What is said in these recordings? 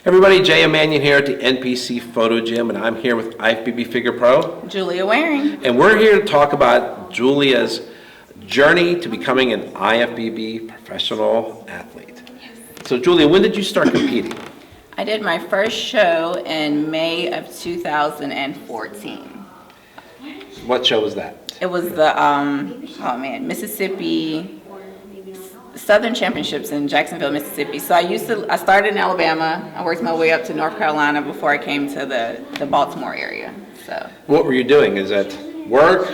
Everybody, Jay and Manion here at the NPC Photo Gym, and I'm here with IFBB Figure Pro. Julia Waring. And we're here to talk about Julia's journey to becoming an IFBB professional athlete. So Julia, when did you start competing? I did my first show in May of 2014. What show was that? It was the, Mississippi Southern Championships in Jacksonville, Mississippi. So I started in Alabama. I worked my way up to North Carolina before I came to the Baltimore area. So. What were you doing? Is that work?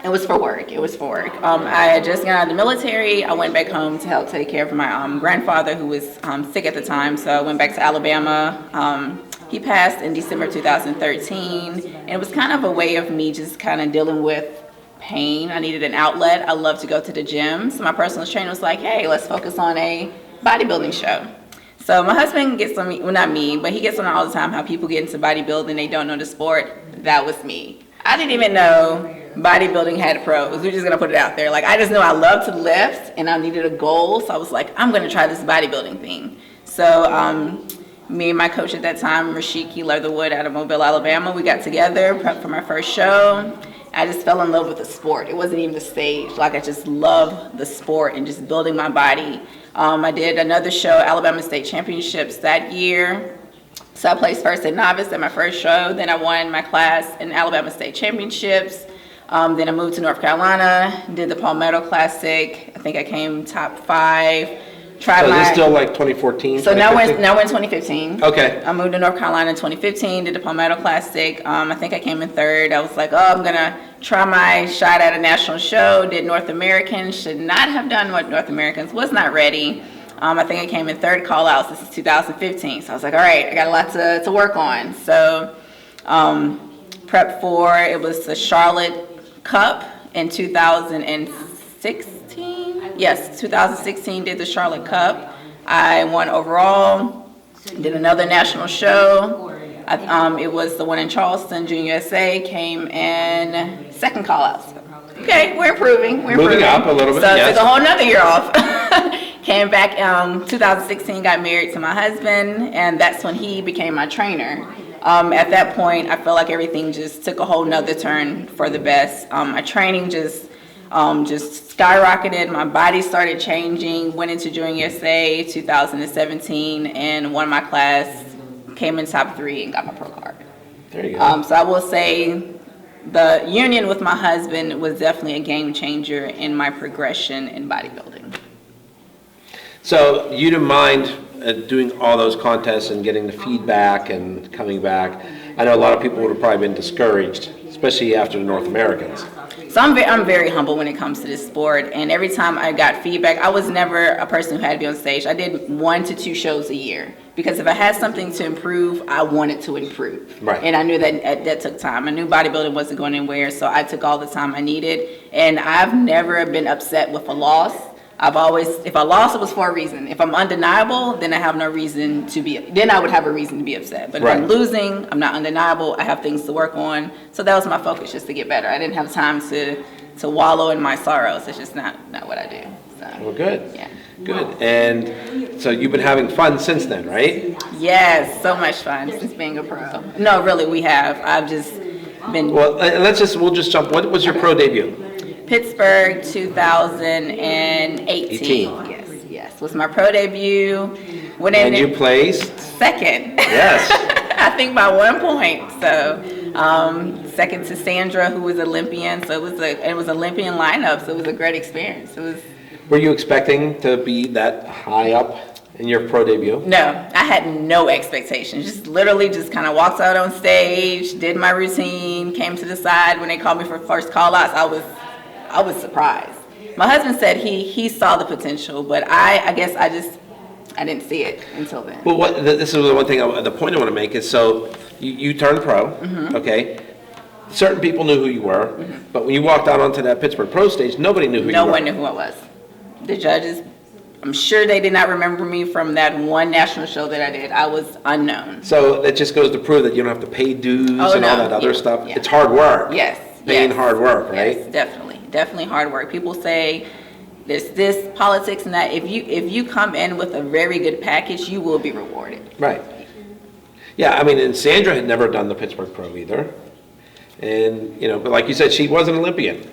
It was for work. I had just got out of the military. I went back home to help take care of my grandfather who was sick at the time. So I went back to Alabama. He passed in December 2013. And it was kind of a way of me just kind of dealing with pain. I needed an outlet. I love to go to the gym. So my personal trainer was like, hey, let's focus on a bodybuilding show. So my husband gets on me, well not me, but he gets on all the time how people get into bodybuilding, they don't know the sport. That was me. I didn't even know bodybuilding had pros. We're just gonna put it out there. Like I just knew I loved to lift and I needed a goal. So I was like, I'm gonna try this bodybuilding thing. So me and my coach at that time, Rashiki Leatherwood out of Mobile, Alabama, we got together, prepped for my first show. I just fell in love with the sport. It wasn't even the stage. Like I just love the sport and just building my body. I did another show, Alabama State Championships that year. So I placed first at novice at my first show. Then I won my class in Alabama State Championships. Then I moved to North Carolina, did the Palmetto Classic. I think I came top 5. So is this still like 2014? So now we're in 2015. Okay. I moved to North Carolina in 2015, did the Palmetto Classic. I think I came in 3rd. I was like, oh, I'm going to try my shot at a national show. Did North American. Should not have done what North Americans. Was not ready. I think I came in 3rd call-outs. This is 2015. So I was like, all right, I got a lot to work on. So prep for, it was the Charlotte Cup in 2016. Yes, 2016 did the Charlotte Cup. I won overall, did another national show. It was the one in Charleston, Junior USA, came in 2nd call-outs. Okay, we're improving. Moving up a little bit, so yes. Took a whole nother year off. Came back 2016, got married to my husband, and that's when he became my trainer. At that point, I felt like everything just took a whole nother turn for the best. My training just skyrocketed. My body started changing. Went into Junior USA 2017 and won my class. Came in top 3 and got my pro card. There you go. So I will say the union with my husband was definitely a game changer in my progression in bodybuilding. So you didn't mind doing all those contests and getting the feedback and coming back. I know a lot of people would have probably been discouraged, especially after the North Americans. So I'm very humble when it comes to this sport, and every time I got feedback, I was never a person who had to be on stage. I did 1 to 2 shows a year because if I had something to improve, I wanted to improve. Right. And I knew that took time. I knew bodybuilding wasn't going anywhere, so I took all the time I needed, and I've never been upset with a loss. If I lost, it was for a reason. If I'm undeniable, then I have no reason to be, then I would have a reason to be upset. But if I'm losing, I'm not undeniable, I have things to work on. So that was my focus, just to get better. I didn't have time to wallow in my sorrows. It's just not what I do. So, well, good. Yeah. Good. And so you've been having fun since then, right? Yes, so much fun since being a pro. No, really, we have. I've just been. Well, we'll just jump. What was your pro debut? Pittsburgh 2018. Yes, was my pro debut. And you placed? 2nd. Yes. I think by 1 point. So 2nd to Sandra, who was Olympian. So it was Olympian lineup. So it was a great experience. Were you expecting to be that high up in your pro debut? No, I had no expectations. Just literally just kind of walked out on stage, did my routine, came to the side. When they called me for first call-outs, I was surprised. My husband said he saw the potential, but I guess I didn't see it until then. Well, this is the one thing, the point I want to make is, so you turned pro, okay? Certain people knew who you were, but when you walked out onto that Pittsburgh pro stage, nobody knew who you were. No one knew who I was. The judges, I'm sure they did not remember me from that one national show that I did. I was unknown. So that just goes to prove that you don't have to pay dues and all that other stuff. Yeah. It's hard work. Yes. Paying hard work, right? Yes, definitely hard work. People say there's this politics and that. If you come in with a very good package, you will be rewarded. Right. Yeah, I mean, and Sandra had never done the Pittsburgh Pro either. And, but like you said, she was an Olympian,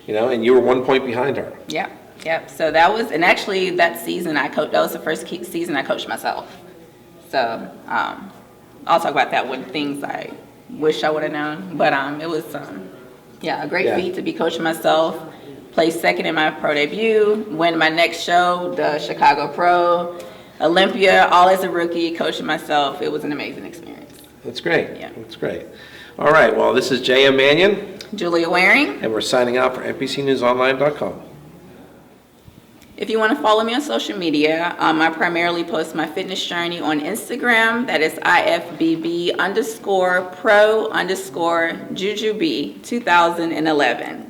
Yeah. and you were 1 point behind her. Yeah, yep. So that was, and actually that season that was the first season I coached myself. So I'll talk about that with things I wish I would have known. But it was, a great feat to be coaching myself. Placed second in my pro debut, win my next show, the Chicago Pro, Olympia, all as a rookie, coaching myself. It was an amazing experience. That's great. Yeah. That's great. All right, well, this is J.M. Manion. Julia Waring. And we're signing out for npcnewsonline.com. If you want to follow me on social media, I primarily post my fitness journey on Instagram. That is IFBB _pro_JujuB 2011.